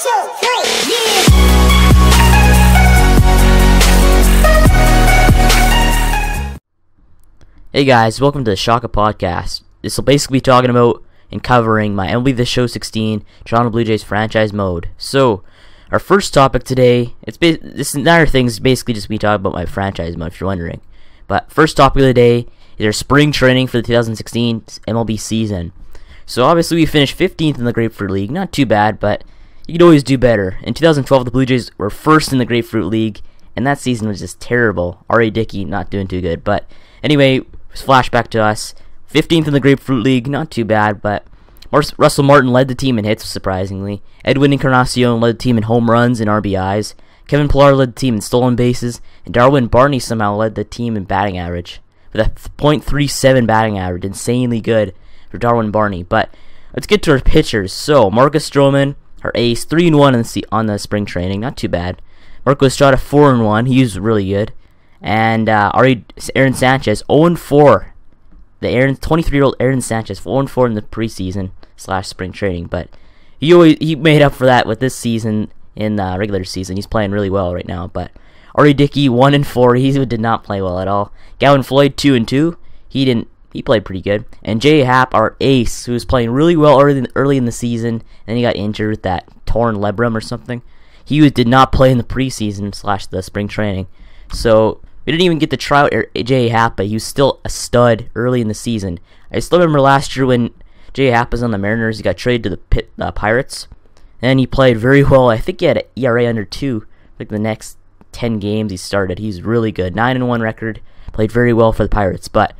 Hey guys, welcome to the Shaka Podcast. This will basically be talking about and covering my MLB The Show 16 Toronto Blue Jays franchise mode. So, our first topic today, this entire thing is basically just me talking about my franchise mode, if you're wondering. But first topic of the day is our spring training for the 2016 MLB season. So obviously we finished 15th in the Grapefruit League, not too bad, but you could always do better. In 2012, the Blue Jays were first in the Grapefruit League, and that season was just terrible. R.A. Dickey not doing too good, but anyway, flashback to us. 15th in the Grapefruit League, not too bad, but Russell Martin led the team in hits, surprisingly. Edwin Encarnacion led the team in home runs and RBIs. Kevin Pillar led the team in stolen bases, and Darwin Barney somehow led the team in batting average with a .37 batting average, insanely good for Darwin Barney. But let's get to our pitchers. So Marcus Stroman, our ace, 3-1 on the spring training, not too bad. Marco Estrada 4-1, he was really good. And Aaron Sanchez 0-4. The 23-year-old Aaron Sanchez 0-4 in the preseason / spring training, but he made up for that with this season in the regular season. He's playing really well right now. But R.A. Dickey 1-4. He did not play well at all. Gavin Floyd 2-2. He played pretty good. And Jay Happ, our ace, who was playing really well early in the season, and then he got injured with that torn labrum or something. He did not play in the preseason / the spring training. So we didn't even get to try out Jay Happ, but he was still a stud early in the season. I still remember last year when Jay Happ was on the Mariners, he got traded to the Pirates, and he played very well. I think he had an ERA under 2, like the next 10 games he started. He's really good. 9-1 record, played very well for the Pirates. But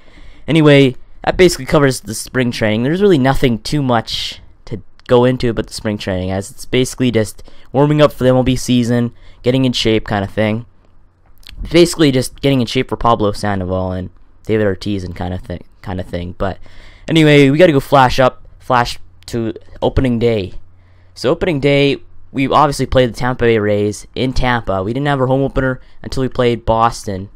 anyway, that basically covers the spring training. There's really nothing too much to go into about the spring training, as it's basically just warming up for the MLB season, getting in shape kind of thing. Basically just getting in shape for Pablo Sandoval and David Ortiz and kind of thing. But anyway, we got to go flash to opening day. So opening day, we obviously played the Tampa Bay Rays in Tampa. We didn't have our home opener until we played Boston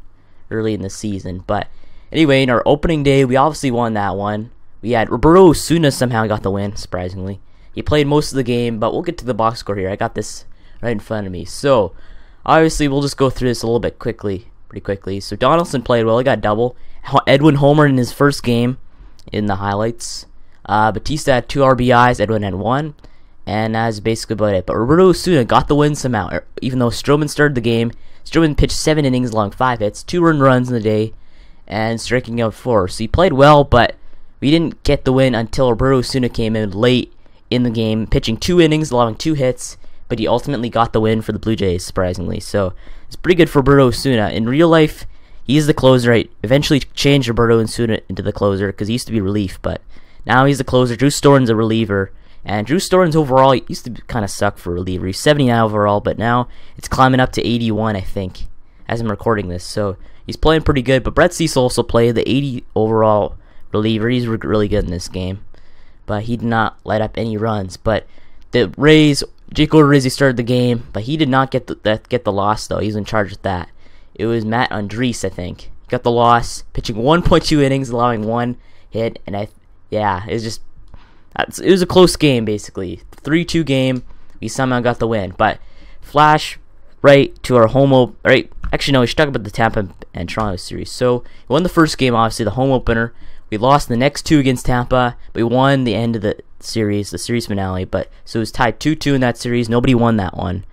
early in the season. But anyway, in our opening day, we obviously won that one. We had Roberto Osuna somehow got the win, surprisingly. He played most of the game, but we'll get to the box score here. I got this right in front of me. So obviously, we'll just go through this a little bit pretty quickly. So Donaldson played well. He got a double. Edwin homered in his first game in the highlights. Batista had 2 RBIs. Edwin had 1. And that's basically about it. But Roberto Osuna got the win somehow. Even though Stroman started the game, Stroman pitched 7 innings along 5 hits, 2 earned runs in the day, and striking out 4. So he played well, but we didn't get the win until Roberto Osuna came in late in the game, pitching 2 innings, allowing 2 hits. But he ultimately got the win for the Blue Jays, surprisingly. So it's pretty good for Roberto Osuna. In real life, he's the closer. I eventually changed Roberto Osuna into the closer because he used to be relief, but now he's the closer. Drew Storen's a reliever. And Drew Storen's overall used to kind of suck for a reliever. He's 79 overall, but now it's climbing up to 81, I think, as I'm recording this. So he's playing pretty good. But Brett Cecil also played the 80 overall reliever. He's really good in this game. But he did not let up any runs. But the Rays, Jake Odorizzi started the game, but he did not get the loss, though. He was in charge of that. It was Matt Andriese, I think. He got the loss, pitching 1.2 innings, allowing 1 hit, and it was a close game, basically. 3-2 game, we somehow got the win. But flash right to our actually, no, we should talk about the Tampa and Toronto series. So, we won the first game, obviously, the home opener. We lost the next 2 against Tampa, but we won the end of the series finale. But so it was tied 2-2 in that series. Nobody won that one,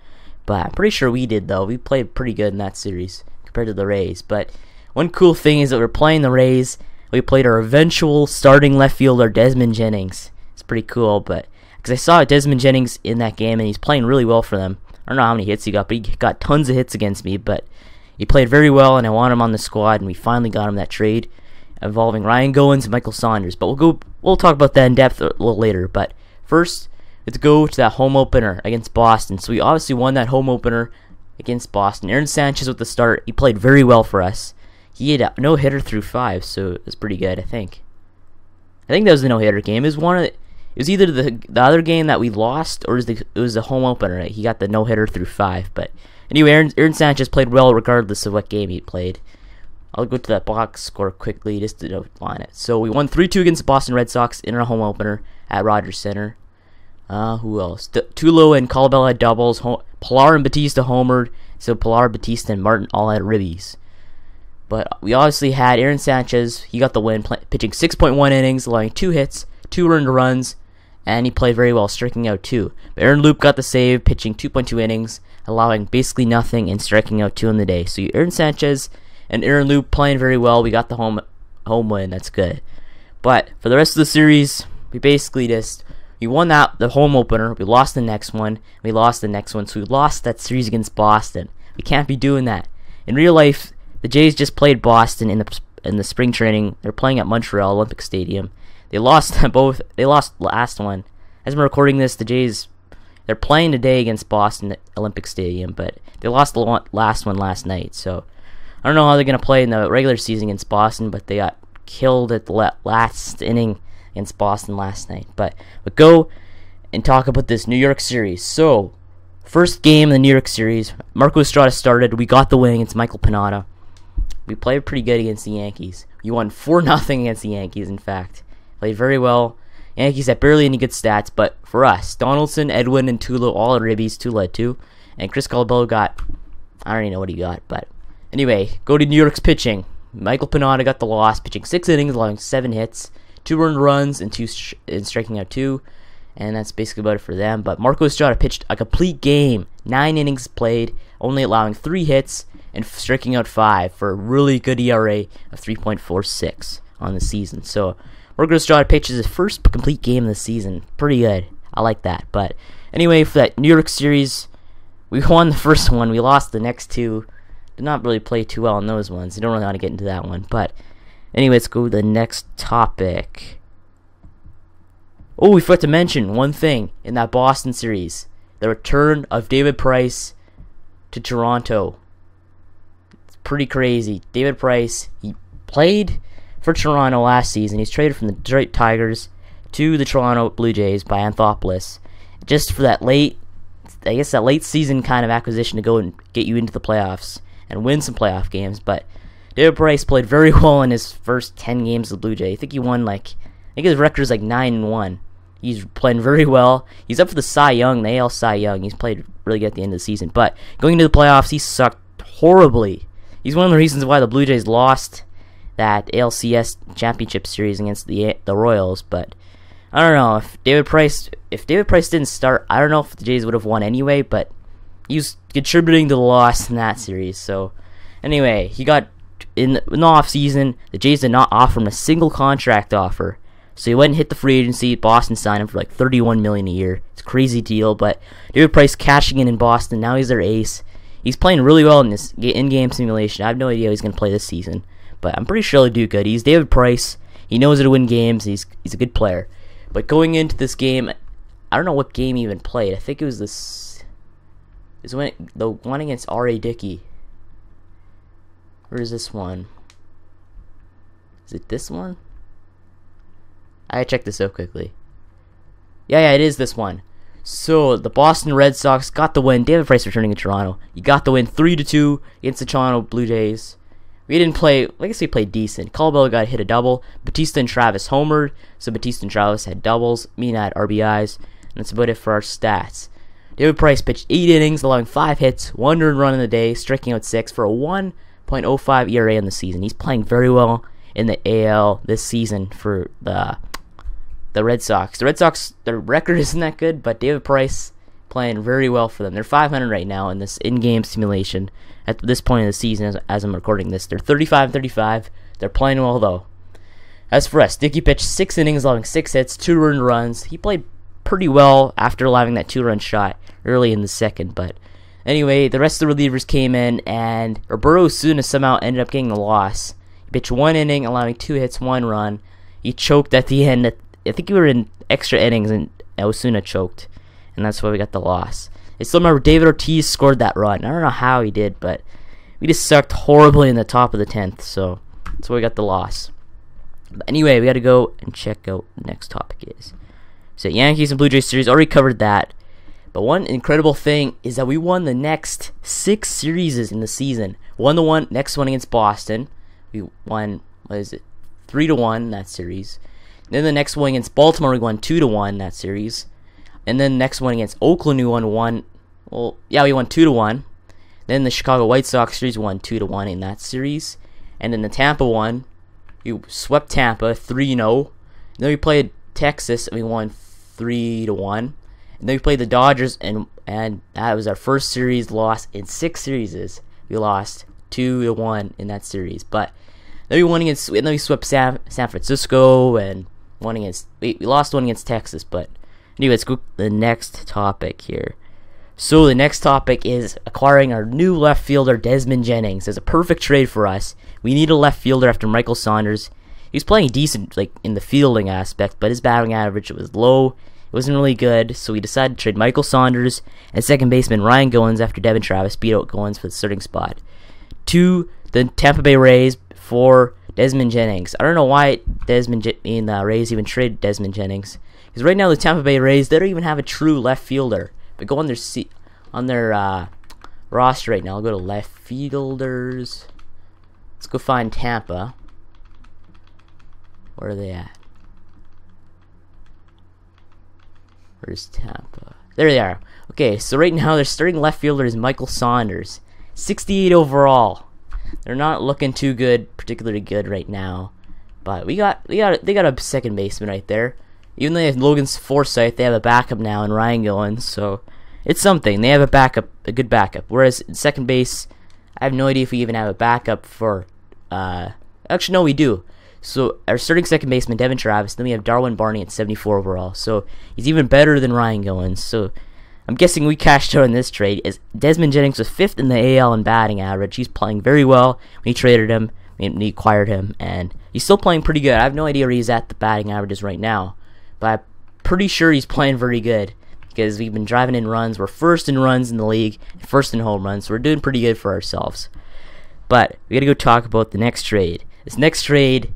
but I'm pretty sure we did, though. We played pretty good in that series compared to the Rays. But one cool thing is that we're playing the Rays. We played our eventual starting left fielder, Desmond Jennings. It's pretty cool, but because I saw Desmond Jennings in that game and he's playing really well for them. I don't know how many hits he got, but he got tons of hits against me. But he played very well, and I want him on the squad. And we finally got him that trade involving Ryan Goins and Michael Saunders. But we'll talk about that in depth a little later. But first, let's go to that home opener against Boston. So we obviously won that home opener against Boston. Aaron Sanchez with the start. He played very well for us. He had a no-hitter through 5, so it was pretty good, I think. I think that was the no-hitter game. It was either the other game that we lost, or it was the home opener. Right? He got the no-hitter through 5. But anyway, Aaron Sanchez played well regardless of what game he played. I'll go to that box score quickly just to outline it. So we won 3-2 against the Boston Red Sox in our home opener at Rogers Center. Who else? Tulo and Colabella had doubles. Pilar and Batista homered. So Pilar, Batista, and Martin all had ribbies. But we obviously had Aaron Sanchez. He got the win, pitching 6.1 innings, allowing 2 hits, 2 earned runs, and he played very well, striking out 2. But Aaron Loup got the save, pitching 2.2 innings, allowing basically nothing and striking out 2 in the day. So Aaron Sanchez and Aaron Loup playing very well. We got the home win. That's good. But for the rest of the series, we basically we won the home opener. We lost the next one. We lost the next one. So we lost that series against Boston. We can't be doing that. In real life, the Jays just played Boston in the spring training. They're playing at Montreal Olympic Stadium. They lost both. They lost the last one. As I'm recording this, the Jays, they're playing today against Boston at Olympic Stadium, but they lost the last one last night. So I don't know how they're going to play in the regular season against Boston, but they got killed at the last inning against Boston last night. But go and talk about this New York series. So, first game in the New York series, Marco Estrada started. We got the win against Michael Pineda. We played pretty good against the Yankees. We won 4-0 against the Yankees, in fact. Played very well. Yankees had barely any good stats, but for us, Donaldson, Edwin, and Tulo all had ribbies. Tulo had 2. And Chris Colabello got, I don't even know what he got, but anyway, go to New York's pitching. Michael Pineda got the loss, pitching 6 innings, allowing 7 hits, 2 earned runs, and striking out 2. And that's basically about it for them. But Marco Estrada pitched a complete game, 9 innings played, only allowing 3 hits and striking out 5 for a really good ERA of 3.46 on the season. So Marco Estrada pitches his first complete game of the season. Pretty good. I like that. But anyway, for that New York series, we won the first one. We lost the next 2. Did not really play too well in those ones. I don't really know how to get into that one. But anyway, let's go to the next topic. Oh, we forgot to mention one thing in that Boston series. The return of David Price to Toronto. It's pretty crazy. David Price, he played for Toronto last season. He's traded from the Detroit Tigers to the Toronto Blue Jays by Anthopoulos. Just for that late season kind of acquisition to go and get you into the playoffs and win some playoff games. But David Price played very well in his first 10 games of the Blue Jays. I think he won I think his record is 9-1. He's playing very well. He's up for the Cy Young, the AL Cy Young. He's played really good at the end of the season. But going into the playoffs, he sucked horribly. He's one of the reasons why the Blue Jays lost that ALCS championship series against the Royals. But I don't know if David Price didn't start, I don't know if the Jays would have won anyway. But he was contributing to the loss in that series. So anyway, he got in the off season. The Jays did not offer him a single contract offer. So he went and hit the free agency. Boston signed him for $31 million a year. It's a crazy deal, but David Price cashing in Boston. Now he's their ace. He's playing really well in this in-game simulation. I have no idea how he's going to play this season, but I'm pretty sure he'll do good. He's David Price. He knows how to win games. He's a good player. But going into this game, I don't know what game he even played. I think it was the one against R.A. Dickey. Where is this one? Is it this one? I checked this out quickly. Yeah, it is this one. So the Boston Red Sox got the win. David Price returning to Toronto. You got the win 3-2 against the Toronto Blue Jays. We didn't play, I guess we played decent. Colabello got hit a double. Batista and Travis homered. So Batista and Travis had doubles. Mina had RBIs. And that's about it for our stats. David Price pitched 8 innings, allowing 5 hits, 1 earned run in the day, striking out 6 for a 1.05 ERA in the season. He's playing very well in the AL this season for the Red Sox. The Red Sox, their record isn't that good, but David Price playing very well for them. They're 500 right now in this in-game simulation at this point of the season as I'm recording this. They're 35-35. They're playing well, though. As for us, Dickey pitched 6 innings, allowing 6 hits, 2 earned runs. He played pretty well after allowing that 2-run shot early in the second, but anyway, the rest of the relievers came in, and Roberto Osuna somehow ended up getting the loss. He pitched 1 inning, allowing 2 hits, 1 run. He choked at the end. I think we were in extra innings, and Osuna choked, and that's why we got the loss. I still remember David Ortiz scored that run. I don't know how he did, but we just sucked horribly in the top of the 10th, so that's why we got the loss. But anyway, we got to go and check out what the next topic is. So Yankees and Blue Jays series, already covered that. But one incredible thing is that we won the next 6 series in the season. Won the next one against Boston. We won, 3-1 in that series. Then the next one against Baltimore, we won 2-1 that series. And then the next one against Oakland, we won 2-1. Then the Chicago White Sox series won 2-1 in that series. And then the Tampa one, we swept Tampa 3-0. Then we played Texas and we won 3-1. And then we played the Dodgers and that was our first series loss in 6 series. We lost 2-1 in that series. But then we swept San Francisco and we lost one against Texas. But anyway, let's go to the next topic here. So the next topic is acquiring our new left fielder, Desmond Jennings. It's a perfect trade for us. We need a left fielder after Michael Saunders. He was playing decent, like in the fielding aspect, but his batting average was low. It wasn't really good, so we decided to trade Michael Saunders and second baseman Ryan Goins after Devin Travis beat out Goins for the starting spot to the Tampa Bay Rays for Desmond Jennings. I don't know why the Rays even traded Desmond Jennings, because right now the Tampa Bay Rays, they don't even have a true left fielder. But go on their roster right now. I'll go to left fielders. Let's go find Tampa. Where are they at? Where's Tampa? There they are. Okay, so right now their starting left fielder is Michael Saunders, 68 overall. They're not looking too good, particularly good right now. But they got a second baseman right there. Even though they have Logan Forsythe, they have a backup now in Ryan Goins, so it's something. They have a good backup. Whereas in second base, I have no idea if we even have a backup for. Actually, no, we do. So our starting second baseman, Devin Travis. Then we have Darwin Barney at 74 overall. So he's even better than Ryan Goins. So I'm guessing we cashed out in this trade. As Desmond Jennings was 5th in the AL in batting average. He's playing very well. We traded him. We acquired him, and he's still playing pretty good. I have no idea where he's at the batting averages right now, but I'm pretty sure he's playing very good because we've been driving in runs. We're first in runs in the league, first in home runs, so we're doing pretty good for ourselves. But we gotta go talk about the next trade. This next trade,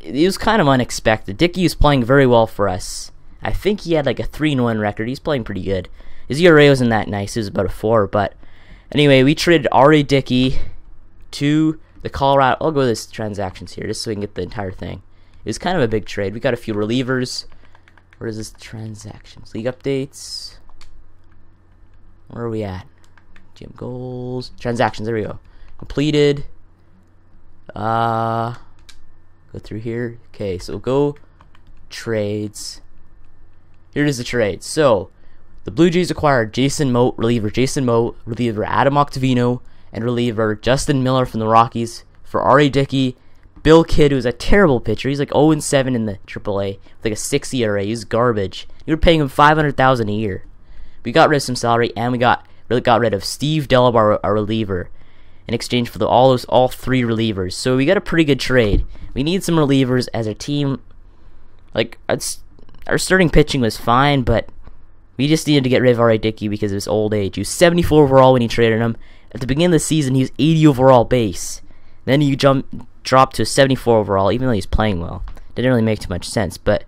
it was kind of unexpected. Dickey was playing very well for us. I think he had like a 3-1 record. He's playing pretty good. His ERA wasn't that nice. It was about a 4. But anyway, we traded R.A. Dickey to the Colorado. I'll go to this transactions here just so we can get the entire thing. It was kind of a big trade. We got a few relievers. Where is this transactions? League updates. Where are we at? Gym goals. Transactions. There we go. Completed. Go through here. Okay, so we'll go trades. Here is the trade. So the Blue Jays acquired reliever Jason Mote, reliever Adam Octavino, and reliever Justin Miller from the Rockies for R.A. Dickey, Bill Kidd, who's a terrible pitcher. He's like 0-7 in the AAA with like a 6 ERA. He's garbage. We were paying him $500,000 a year. We got rid of some salary, and we got rid of Steve Delabar, our reliever, in exchange for all 3 relievers. So we got a pretty good trade. We need some relievers as our team. Like our starting pitching was fine, but we just needed to get rid of R.A. Dickey because of his old age. He was 74 overall when he traded him. At the beginning of the season, he was 80 overall base. Then he dropped to 74 overall, even though he's playing well. Didn't really make too much sense. But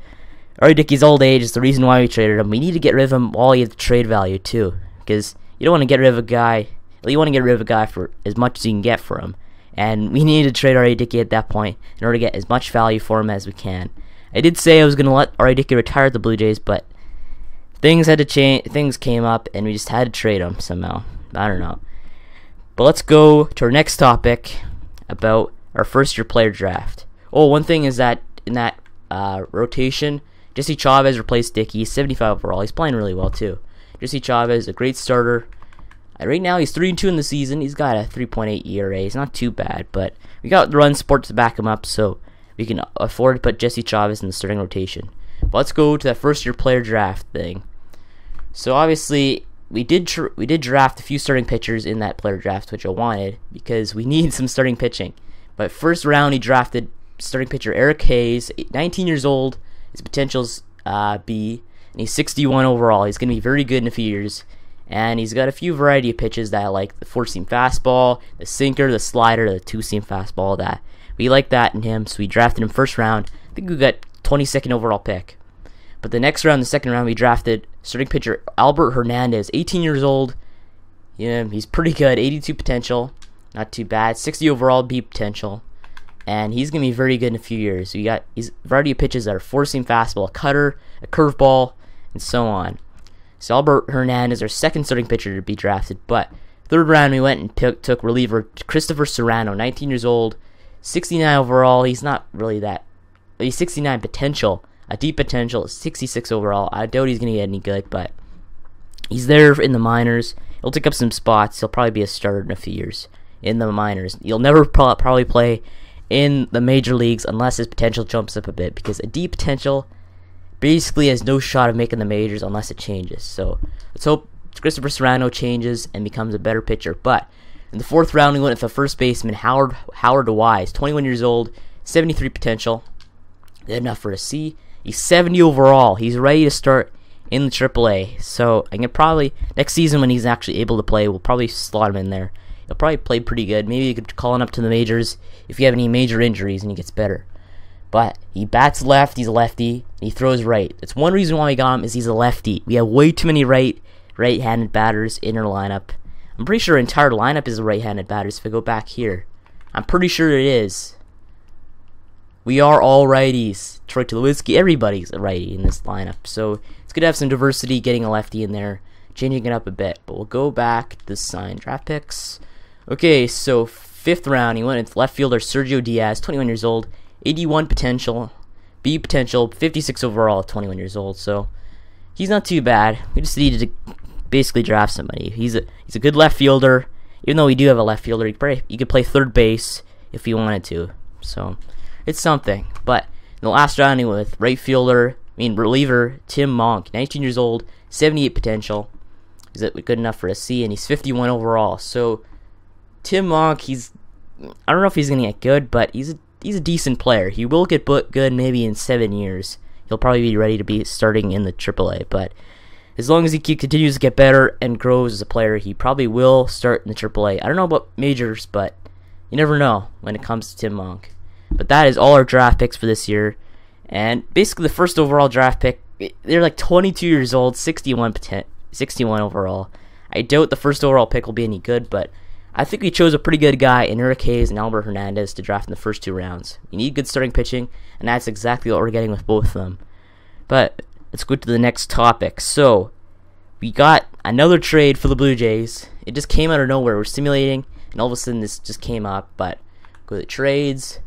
R.A. Dickey's old age is the reason why we traded him. We need to get rid of him while he has trade value too, because you don't want to get rid of a guy. You want to get rid of a guy for as much as you can get for him. And we needed to trade R.A. Dickey at that point in order to get as much value for him as we can. I did say I was going to let R.A. Dickey retire at the Blue Jays, but things had to change. Things came up, and we just had to trade him somehow. I don't know. But let's go to our next topic about our first-year player draft. Oh, one thing is that in that rotation, Jesse Chavez replaced Dickey, 75 overall. He's playing really well too. Jesse Chavez, a great starter. Right now, he's 3-2 in the season. He's got a 3.8 ERA. He's not too bad, but we got the run support to back him up, so we can afford to put Jesse Chavez in the starting rotation. But let's go to that first-year player draft thing. So obviously, we did draft a few starting pitchers in that player draft, which I wanted because we need some starting pitching. But first round, he drafted starting pitcher Eric Hayes, 19 years old. His potential's B, and he's 61 overall. He's going to be very good in a few years. And he's got a few variety of pitches that I like. The 4-seam fastball, the sinker, the slider, the 2-seam fastball. That we like that in him, so we drafted him first round. I think we got 22nd overall pick. But the next round, the second round, we drafted starting pitcher Albert Hernandez, 18 years old. Yeah, he's pretty good, 82 potential, not too bad. 60 overall B potential, and he's gonna be very good in a few years. So we got variety of pitches that are 4-seam fastball, a cutter, a curveball, and so on. So Albert Hernandez, our second starting pitcher to be drafted, but third round we went and took reliever Christopher Serrano, 19 years old, 69 overall. He's not really that. He's 69 potential, a deep potential, 66 overall. I doubt he's going to get any good, but he's there in the minors. He'll take up some spots. He'll probably be a starter in a few years in the minors. He'll never probably play in the major leagues unless his potential jumps up a bit, because a deep potential basically has no shot of making the majors unless it changes. So let's hope Christopher Serrano changes and becomes a better pitcher. But in the fourth round, we went with the first baseman, Howard Wise, 21 years old, 73 potential. Good enough for a C. He's 70 overall. He's ready to start in the AAA. So I can probably, next season when he's actually able to play, we'll probably slot him in there. He'll probably play pretty good. Maybe you could call him up to the majors if you have any major injuries and he gets better. But he bats left, he's a lefty, and he throws right. That's one reason why we got him, is he's a lefty. We have way too many right-handed batters in our lineup. I'm pretty sure our entire lineup is right-handed batters if I go back here. I'm pretty sure it is. We are all righties. Troy Tulowitzki, everybody's a righty in this lineup. So it's good to have some diversity, getting a lefty in there, changing it up a bit. But we'll go back to the signed draft picks. Okay, so fifth round, he went with left fielder Sergio Diaz, 21 years old, 81 potential, B potential, 56 overall, 21 years old. So he's not too bad. We just needed to basically draft somebody. He's a good left fielder. Even though we do have a left fielder, he could play third base if he wanted to. So it's something. But in the last round, he went with reliever Tim Monk, 19 years old, 78 potential. Is it good enough for a C? And he's 51 overall. So Tim Monk, I don't know if he's gonna get good, but he's a decent player. He will get good maybe in 7 years. He'll probably be ready to be starting in the AAA. But as long as he continues to get better and grows as a player, he probably will start in the AAA. I don't know about majors, but you never know when it comes to Tim Monk. But that is all our draft picks for this year. And basically the first overall draft pick, they're like 22 years old, 61 overall. I doubt the first overall pick will be any good, but I think we chose a pretty good guy in Eric Hayes and Albert Hernandez to draft in the first 2 rounds. You need good starting pitching, and that's exactly what we're getting with both of them. But let's go to the next topic. So we got another trade for the Blue Jays. It just came out of nowhere. We're simulating, and all of a sudden this just came up. But go to trades.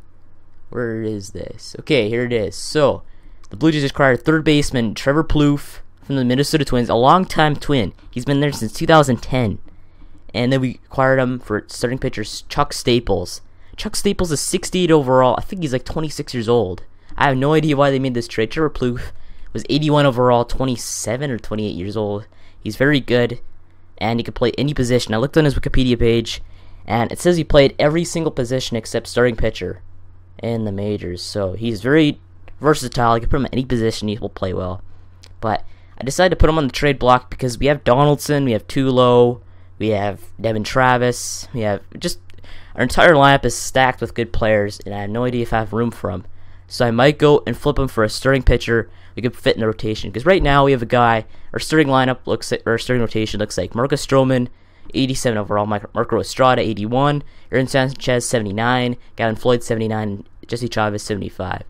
Where is this? Okay, here it is. So the Blue Jays acquired third baseman Trevor Plouffe from the Minnesota Twins, a longtime Twin. He's been there since 2010. And then we acquired him for starting pitcher Chuck Staples. Chuck Staples is 68 overall. I think he's like 26 years old. I have no idea why they made this trade. Trevor Plouffe was 81 overall, 27 or 28 years old. He's very good, and he can play any position. I looked on his Wikipedia page, and it says he played every single position except starting pitcher in the majors. So he's very versatile. You can put him in any position, he will play well. But I decided to put him on the trade block because we have Donaldson, we have Tulo, we have Devin Travis, we have just our entire lineup is stacked with good players, and I have no idea if I have room for him. So I might go and flip him for a starting pitcher we could fit in the rotation. Because right now we have a guy, our starting rotation looks like Marcus Stroman, 87 overall, Marco Estrada, 81, Aaron Sanchez, 79, Gavin Floyd, 79, Jesse Chavez, 75.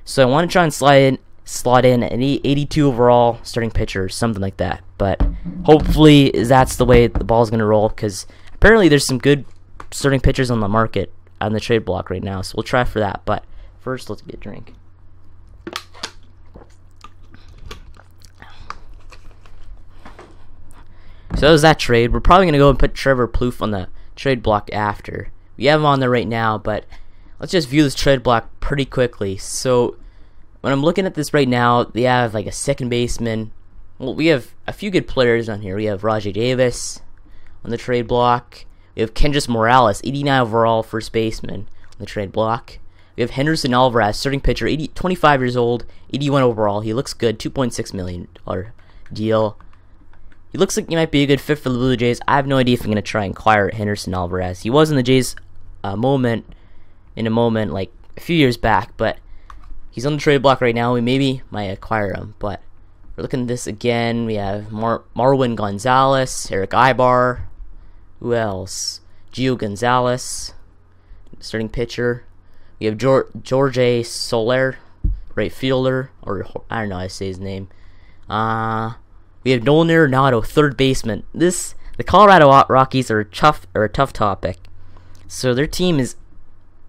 So I want to try and slot in an 82 overall starting pitcher, something like that. But hopefully that's the way the ball's going to roll, because apparently there's some good starting pitchers on the market on the trade block right now. So we'll try for that. But first, let's get a drink. So that was that trade. We're probably going to go and put Trevor Plouffe on the trade block after. We have him on there right now, but let's just view this trade block pretty quickly. So when I'm looking at this right now, they have like a second baseman. Well, we have a few good players on here. We have Rajay Davis on the trade block. We have Kendrys Morales, 89 overall, first baseman on the trade block. We have Henderson Alvarez, starting pitcher, 25 years old, 81 overall. He looks good, $2.6 million deal. He looks like he might be a good fit for the Blue Jays. I have no idea if I'm going to try and acquire Henderson Alvarez. He was in the Jays in a moment like a few years back, but he's on the trade block right now. We maybe might acquire him, but we're looking at this again. We have Marwin Gonzalez, Eric Ibar. Who else? Gio Gonzalez, starting pitcher. We have Jorge Soler, right fielder, or I don't know how to say his name. We have Nolan Arenado, third baseman. The Colorado Rockies are a tough topic. So their team is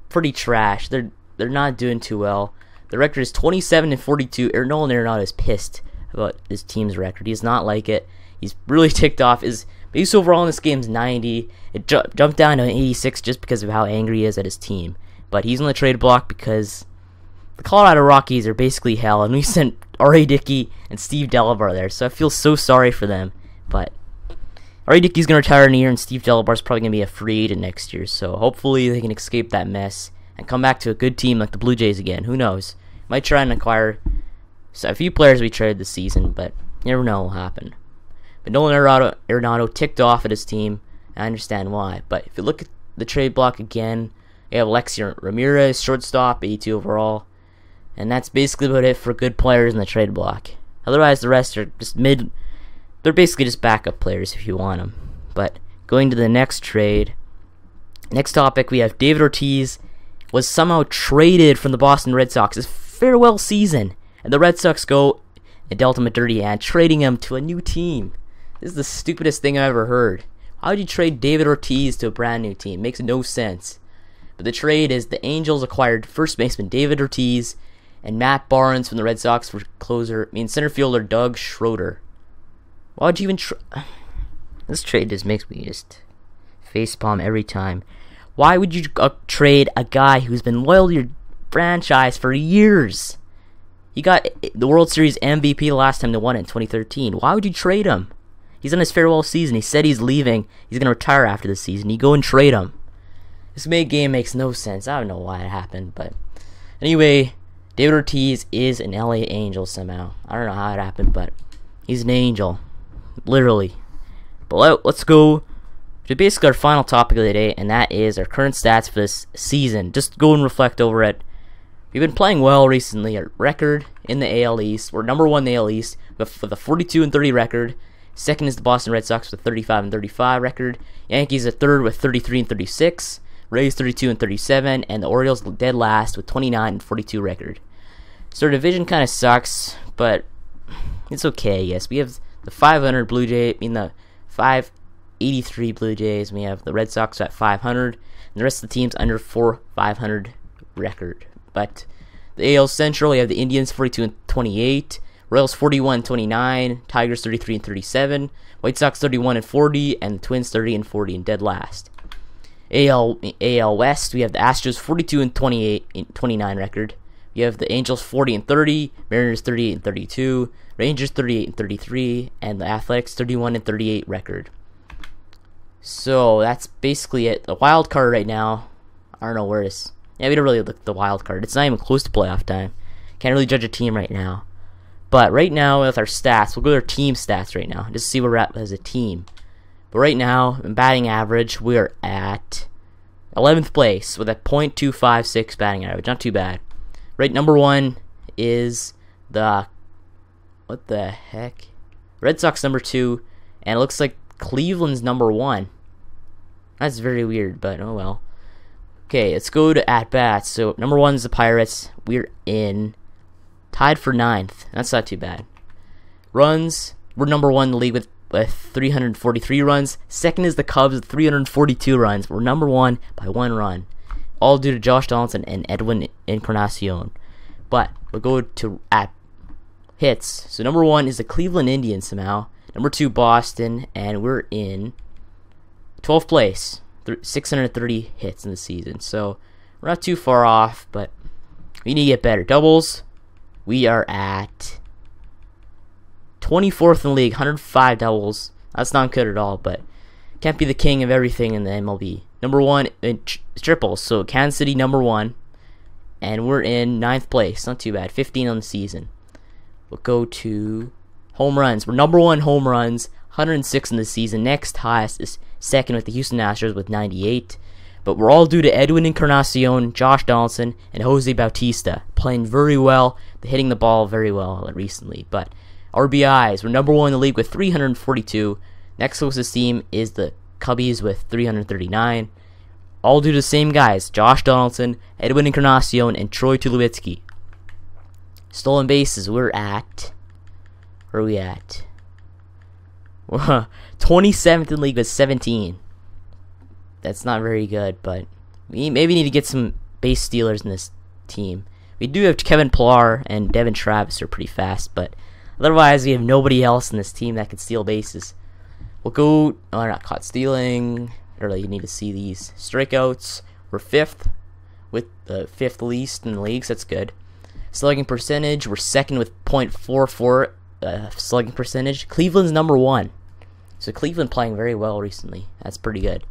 pretty trash. They're not doing too well. The record is 27-42. Nolan Arenado is pissed about his team's record. He does not like it. He's really ticked off. His base overall in this game is 90. It jumped down to 86 just because of how angry he is at his team. But he's on the trade block because the Colorado Rockies are basically hell, and we sent R.A. Dickey and Steve Delabar there, so I feel so sorry for them. But R.A. Dickey's going to retire in a year, and Steve Delabar's probably going to be a free agent next year, so hopefully they can escape that mess and come back to a good team like the Blue Jays again. Who knows? Might try and acquire a few players we traded this season, but you never know what will happen. But Nolan Arenado ticked off at his team. I understand why. But if you look at the trade block again, you have Alexi Ramirez, shortstop, 82 overall. And that's basically about it for good players in the trade block. Otherwise, the rest are just mid. They're basically just backup players if you want them. But going to the next trade. Next topic, we have David Ortiz was somehow traded from the Boston Red Sox. His farewell season. And the Red Sox go and dealt him a dirty hand, trading him to a new team. This is the stupidest thing I've ever heard. How would you trade David Ortiz to a brand new team? Makes no sense. But the trade is the Angels acquired first baseman David Ortiz and Matt Barnes from the Red Sox for center fielder Doug Schroeder. Why would you even This trade just makes me just facepalm every time. Why would you trade a guy who's been loyal to your franchise for years? He got the World Series MVP the last time they won it in 2013. Why would you trade him? He's on his farewell season. He said he's leaving. He's going to retire after the season. You go and trade him. This game makes no sense. I don't know why it happened, but anyway, David Ortiz is an LA Angel somehow. I don't know how it happened, but he's an Angel. Literally. But let's go to basically our final topic of the day, and that is our current stats for this season. Just go and reflect over it. We've been playing well recently. Our record in the AL East, we're number one in the AL East with a 42-30 record. Second is the Boston Red Sox with 35-35 record. Yankees are third with 33-36. Rays 32-37, and the Orioles dead last with 29-42 record. So our division kind of sucks, but it's okay. Yes, we have the 500 Blue Jays, the 583 Blue Jays. We have the Red Sox at 500, and the rest of the teams under 500 record. But the AL Central, we have the Indians 42-28, Royals 41-29, Tigers 33-37, White Sox 31-40, and the Twins 30-40 and dead last. AL West, we have the Astros 42-28, 29 record. You have the Angels 40-30, Mariners 38-32, Rangers 38-33, and the Athletics 31-38 record. So that's basically it. The wild card right now, I don't know where it is. Yeah, we don't really look at the wild card. It's not even close to playoff time. Can't really judge a team right now. But right now, with our stats, we'll go to our team stats right now, just to see where we're at as a team. But right now, in batting average, we're at 11th place with a .256 batting average. Not too bad. Right, number one is the... what the heck? Red Sox number 2, and it looks like Cleveland's number 1. That's very weird, but oh well. Okay, let's go to at-bats. So, number 1 is the Pirates. We're tied for 9th. That's not too bad. Runs, we're number 1 in the league with 343 runs. Second is the Cubs with 342 runs. We're number 1 by 1 run. All due to Josh Donaldson and Edwin Encarnacion. But we'll go to at hits. So number 1 is the Cleveland Indians somehow. Number 2, Boston. And we're in 12th place. 630 hits in the season. So we're not too far off, but we need to get better. Doubles, we are at 24th in the league, 105 doubles. That's not good at all, but can't be the king of everything in the MLB. Number 1 in triples, so Kansas City number 1, and we're in 9th place. Not too bad, 15 on the season. We'll go to home runs. We're number 1 home runs, 106 in the season. Next highest is second with the Houston Astros with 98. But we're all due to Edwin Encarnacion, Josh Donaldson, and Jose Bautista playing very well. They're hitting the ball very well recently. But RBIs, we're number 1 in the league with 342. Next closest team is the Cubbies with 339. All due to the same guys, Josh Donaldson, Edwin Encarnacion, and Troy Tulowitzki. Stolen bases, we're Where are we at? 27th in the league with 17. That's not very good, but we maybe need to get some base stealers in this team. We do have Kevin Pillar and Devin Travis are pretty fast, but otherwise we have nobody else in this team that can steal bases. We'll go. Oh, we're not caught stealing. I really need to see these strikeouts. We're 5th with the 5th least in the league, so that's good. Slugging percentage, we're 2nd with .44 slugging percentage. Cleveland's number 1. So Cleveland playing very well recently. That's pretty good.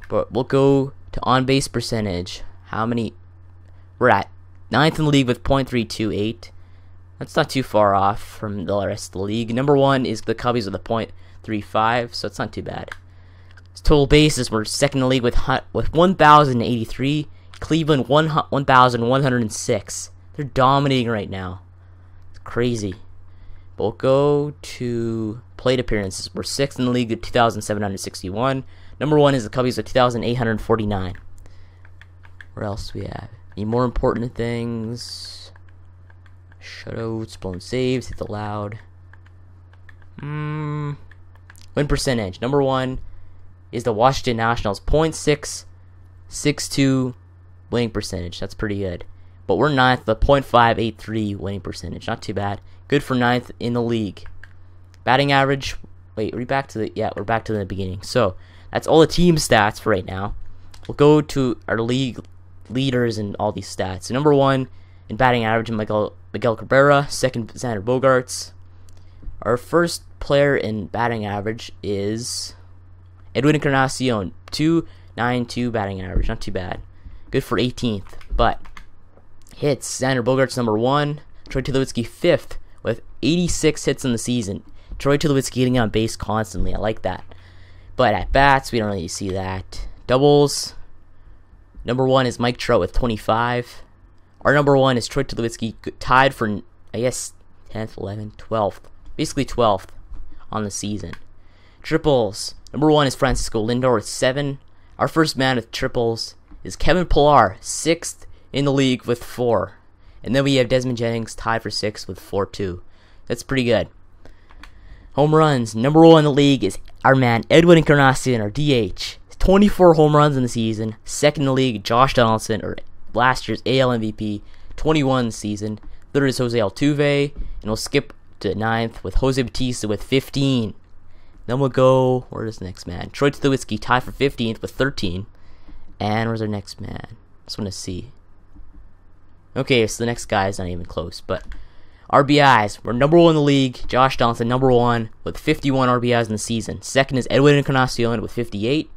But we'll go to on-base percentage. How many? We're at 9th in the league with .328. That's not too far off from the rest of the league. Number 1 is the Cubbies with a .35, so it's not too bad. Total bases, we're 2nd in the league with 1,083. Cleveland 1,106. They're dominating right now. It's crazy. We'll go to plate appearances. We're 6th in the league at 2,761. Number 1 is the Cubbies at 2,849. Where else do we have? Any more important things? Shutouts, blown saves, hit the loud. Win percentage. Number 1 is the Washington Nationals. .662 winning percentage. That's pretty good. But we're 9th, the .583 winning percentage. Not too bad. Good for 9th in the league. Batting average. Wait, we're back to the we're back to the beginning. So that's all the team stats for right now. We'll go to our league leaders and all these stats. So number 1 in batting average, Miguel Cabrera. 2nd, Xander Bogaerts. Our first player in batting average is Edwin Encarnacion. 292 batting average. Not too bad. Good for 18th. But hits, Xander Bogaerts number 1. Troy Tulowitzki 5th with 86 hits in the season. Troy Tulowitzki getting on base constantly. I like that. But at bats, we don't really see that. Doubles. Number 1 is Mike Trout with 25. Our number 1 is Troy Tulowitzki, tied for, I guess, 10th, 11th, 12th. Basically 12th on the season. Triples. Number 1 is Francisco Lindor with 7. Our first man with triples is Kevin Pillar, 6th in the league with 4. And then we have Desmond Jennings tied for 6th with 4 too. That's pretty good. Home runs. Number 1 in the league is our man Edwin Encarnacion, or DH. 24 home runs in the season. 2nd in the league, Josh Donaldson, or last year's AL MVP, 21 in the season. 3rd is Jose Altuve, and we'll skip to 9th with Jose Bautista with 15. Then we'll go, where's the next man? Troy Tulowitzki tied for 15th with 13. And where's our next man? Just want to see. Okay, so the next guy is not even close, but RBIs, we're number 1 in the league. Josh Donaldson, number 1 with 51 RBIs in the season. 2nd is Edwin Encarnacion with 58.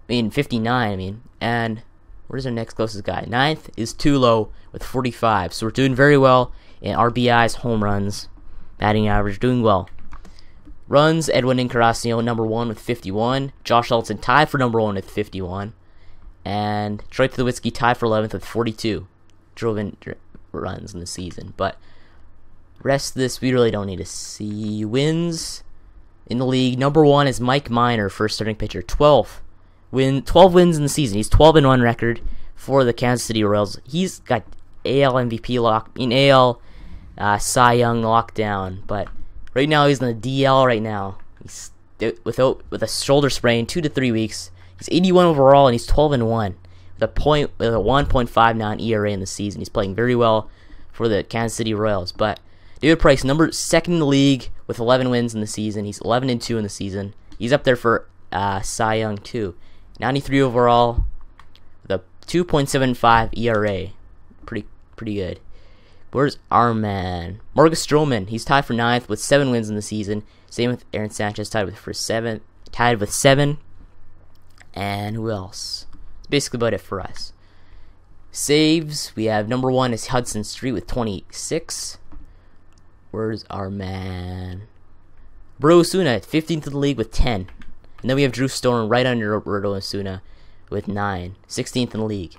59, And where's our next closest guy? 9th is Tulo with 45. So we're doing very well in RBIs, home runs, batting average, doing well. Runs, Edwin Encarnacion, number 1 with 51. Josh Donaldson tied for number 1 with 51. And Troy Tulowitzki tied for 11th with 42. Drove in runs in the season. But rest of this, we really don't need to see. Wins in the league. Number 1 is Mike Minor, first starting pitcher. 12 wins in the season. He's 12-1 record for the Kansas City Royals. He's got AL MVP AL Cy Young lockdown. But right now he's in the DL right now. He's with a shoulder sprain, 2 to 3 weeks. He's 81 overall and he's 12-1 with a 1.59 ERA in the season. He's playing very well for the Kansas City Royals. But David Price, 2nd in the league with 11 wins in the season. He's 11-2 in the season. He's up there for Cy Young too. 93 overall with a 2.75 ERA. Pretty good. Where's our man? Marcus Stroman. He's tied for 9th with 7 wins in the season. Same with Aaron Sanchez, tied with 7. And who else? That's basically about it for us. Saves, we have number 1 is Hudson Street with 26. Where's our man? Bro Osuna, 15th in the league with 10. And then we have Drew Storen right under Roberto Osuna with 9. 16th in the league.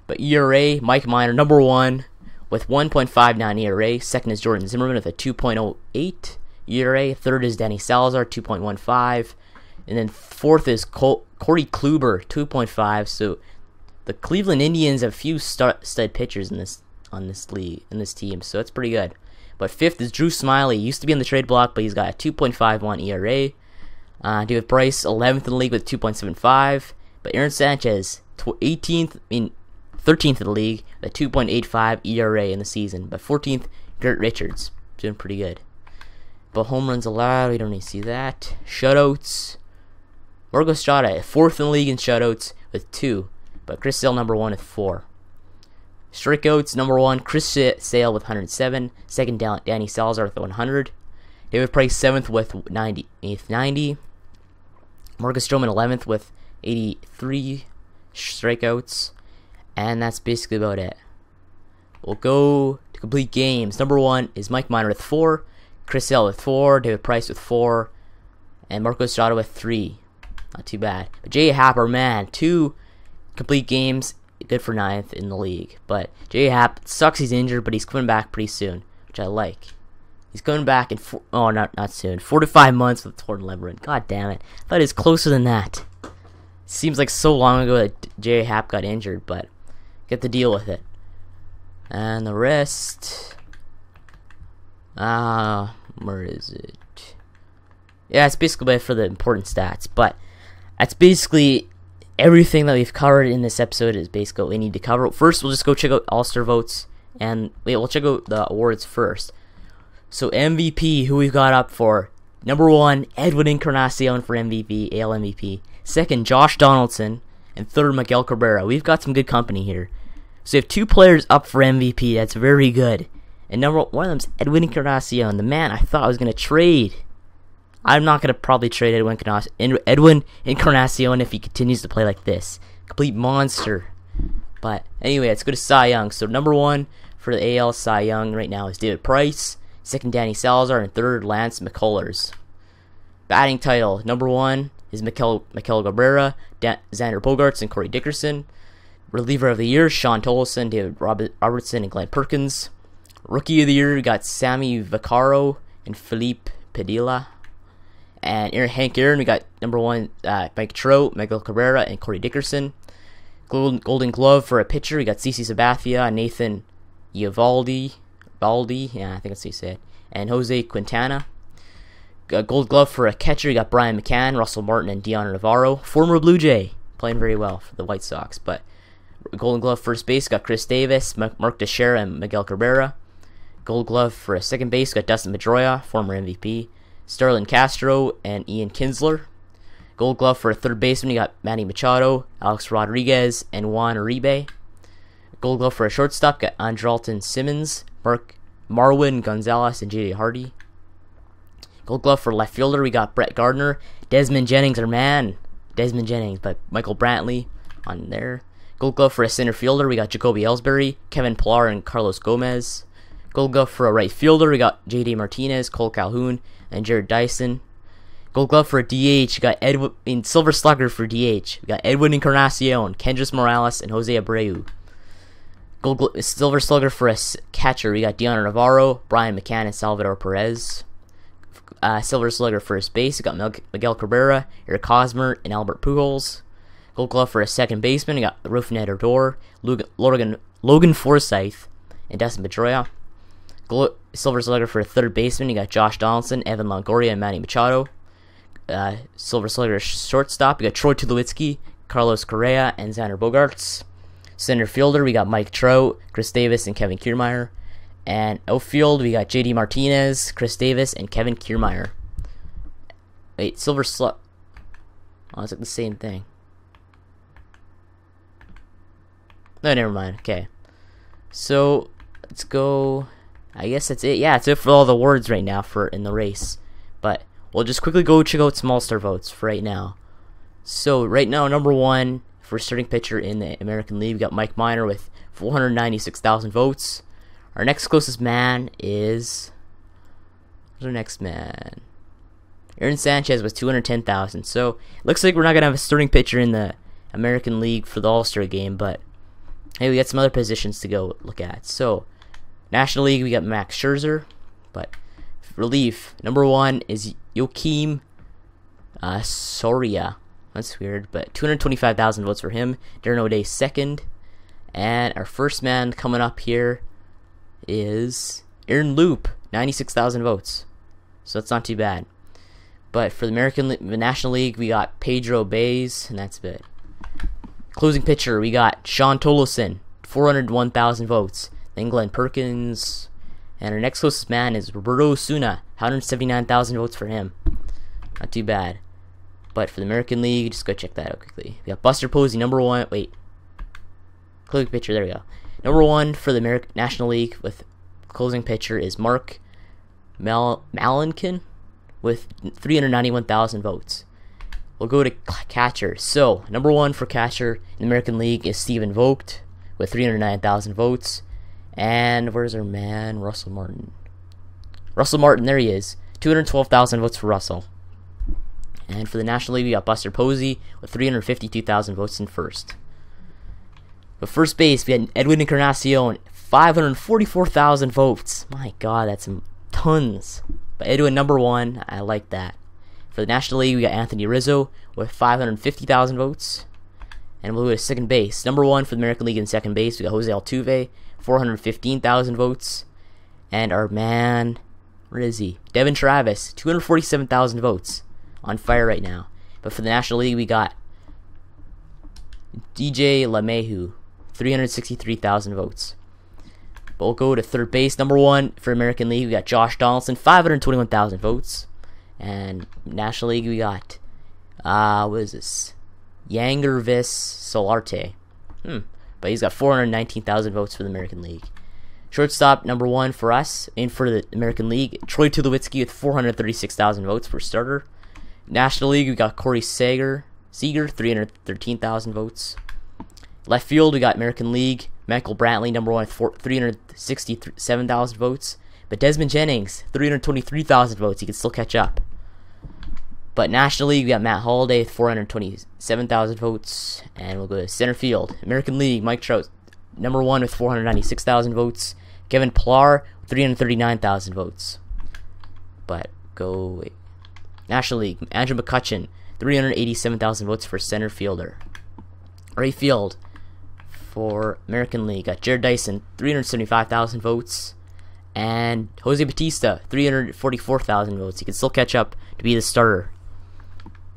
But ERA, Mike Minor, number 1 with 1.59 ERA. 2nd is Jordan Zimmerman with a 2.08 ERA. 3rd is Danny Salazar, 2.15. And then 4th is Corey Kluber, 2.5. So the Cleveland Indians have few stud pitchers in this team, so that's pretty good. But 5th is Drew Smiley. He used to be on the trade block, but he's got a 2.51 ERA. David Price, 11th in the league with 2.75. But Aaron Sanchez, 13th in the league with a 2.85 ERA in the season. But 14th, Garrett Richards, doing pretty good. But home runs allowed, we don't need to see that. Shutouts, Marco Estrada, 4th in the league in shutouts with 2. But Chris Sale, number 1 with 4. Strikeouts, number 1, Chris Sale with 107. 2nd, Danny Salazar with 100. David Price, 7th with 90. 8th, 90. Marcus Stroman, 11th with 83 strikeouts. And that's basically about it. We'll go to complete games. Number 1 is Mike Minor with 4. Chris Sale with 4. David Price with 4. And Marco Estrada with 3. Not too bad. But J.A. Happ, our man, 2 complete games. Good for 9th in the league. But J.A. Happ sucks he's injured, but he's coming back pretty soon, which I like. He's coming back in not soon. 4 to 5 months with torn labrum. God damn it. I thought it was closer than that. Seems like so long ago that J.A. Happ got injured, but get to deal with it. And the rest, where is it? Yeah, it's basically for the important stats, but that's basically everything that we've covered in this episode is basically what we need to cover. First, we'll just go check out All-Star votes, and we'll check out the awards first. So MVP, who we've got up for: number 1, Edwin Encarnacion for MVP, AL MVP. 2nd, Josh Donaldson, and 3rd, Miguel Cabrera. We've got some good company here. So you have 2 players up for MVP. That's very good. And one of them's Edwin Encarnacion, the man I thought I was gonna trade. I'm not gonna probably trade Edwin Encarnacion if he continues to play like this. Complete monster. But anyway, let's go to Cy Young. So number 1 for the AL Cy Young right now is David Price. 2nd, Danny Salazar, and 3rd, Lance McCullers. Batting title, number 1 is Miguel Cabrera, Xander Bogaerts, and Corey Dickerson. Reliever of the year, Sean Tolleson, David Robertson, and Glenn Perkins. Rookie of the year, we got Sammy Vaccaro and Felipe Padilla. And Hank Aaron, we got number 1, Mike Trout, Miguel Cabrera, and Corey Dickerson. Golden Glove for a pitcher, we got CC Sabathia, Nathan Eovaldi, yeah, I think that's how you say it, and Jose Quintana. Gold Glove for a catcher, you got Brian McCann, Russell Martin, and Deion Navarro. Former Blue Jay, playing very well for the White Sox. But Golden Glove first base, got Chris Davis, Mark Teixeira, and Miguel Cabrera. Gold Glove for a second base, got Dustin Pedroia, former MVP, Starlin Castro, and Ian Kinsler. Gold Glove for a third baseman, you got Manny Machado, Alex Rodriguez, and Juan Uribe. Gold Glove for a shortstop, got Andrelton Simmons, Marwin Gonzalez, and J.D. Hardy. Gold Glove for left fielder, we got Brett Gardner, Desmond Jennings, our man, Desmond Jennings, but Michael Brantley on there. Gold Glove for a center fielder, we got Jacoby Ellsbury, Kevin Pillar, and Carlos Gomez. Gold Glove for a right fielder, we got J.D. Martinez, Cole Calhoun, and Jared Dyson. Gold Glove for a DH, we got Silver Slugger for DH, we got Edwin Encarnacion, Kendrys Morales, and Jose Abreu. Silver Slugger for a catcher, we got Deion Navarro, Brian McCann, and Salvador Perez. Silver Slugger first base, we got Miguel Cabrera, Eric Hosmer, and Albert Pujols. Gold Glove for a second baseman, we got Rougned Odor, Logan Forsythe, and Dustin Pedroia. Silver Slugger for a third baseman, you got Josh Donaldson, Evan Longoria, and Manny Machado. Silver Slugger shortstop, we got Troy Tulowitzki, Carlos Correa, and Xander Bogaerts. Center fielder, we got Mike Trout, Chris Davis, and Kevin Kiermaier. And outfield, we got J.D. Martinez, Chris Davis, and Kevin Kiermaier. Wait, Silver Slug. Oh, it's like the same thing. No, never mind. Okay. So, let's go. I guess that's it. Yeah, it's it for all the awards right now for in the race. But we'll just quickly go check out some All-Star votes for right now. So, right now, number 1 for starting pitcher in the American League, we got Mike Minor with 496,000 votes. Our next closest man is... Who's our next man? Aaron Sanchez with 210,000. So, it looks like we're not going to have a starting pitcher in the American League for the All-Star game, but hey, we got some other positions to go look at. So, National League, we got Max Scherzer, but relief, number 1 is Joakim Soria. That's weird, but 225,000 votes for him. Darren O'Day second. And our first man coming up here is Aaron Loop, 96,000 votes. So that's not too bad. But for the National League, we got Pedro Baez, and that's it. Closing pitcher, we got Sean Tolleson, 401,000 votes. Then Glenn Perkins. And our next closest man is Roberto Osuna, 179,000 votes for him. Not too bad. But for the American League, just go check that out quickly. We got Buster Posey, number 1. Wait. Closing pitcher, there we go. Number 1 for the National League with closing pitcher is Mark Malinkin with 391,000 votes. We'll go to catcher. So, number 1 for catcher in the American League is Stephen Vogt with 309,000 votes. And where's our man? Russell Martin. Russell Martin, there he is. 212,000 votes for Russell. And for the National League, we got Buster Posey with 352,000 votes in first. But first base, we had Edwin Encarnacion, 544,000 votes. My God, that's tons. But Edwin, number 1, I like that. For the National League, we got Anthony Rizzo with 550,000 votes. And we'll go to second base. Number 1 for the American League in second base, we got Jose Altuve, 415,000 votes. And our man, where is he? Devin Travis, 247,000 votes. On fire right now. But for the National League, we got DJ LeMahieu, 363,000 votes. But we'll go to third base. Number 1 for American League, we got Josh Donaldson, 521,000 votes. And National League, we got, what is this? Yangervis Solarte. But he's got 419,000 votes for the American League. Shortstop, number 1 for us, and for the American League, Troy Tulowitzki with 436,000 votes for starter. National League, we got Corey Seager, 313,000 votes. Left field, we got American League, Michael Brantley, number 1 with 367,000 votes. But Desmond Jennings, 323,000 votes. He can still catch up. But National League, we got Matt Holliday with 427,000 votes. And we'll go to center field. American League, Mike Trout, number 1 with 496,000 votes. Kevin Pillar, 339,000 votes. But wait. National League, Andrew McCutchen, 387,000 votes for center fielder. Right field for American League, got Jared Dyson, 375,000 votes. And Jose Bautista, 344,000 votes. He can still catch up to be the starter.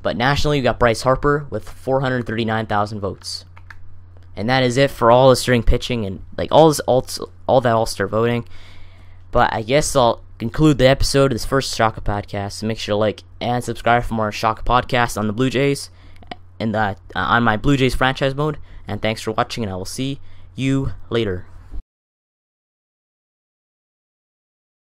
But nationally, we got Bryce Harper with 439,000 votes. And that is it for all the starting pitching and like all that all-star voting. But I guess I'll conclude the episode of this first Shaka Podcast. So make sure to like and subscribe for more Shaka Podcasts on the Blue Jays and on my Blue Jays franchise mode. And thanks for watching, and I will see you later.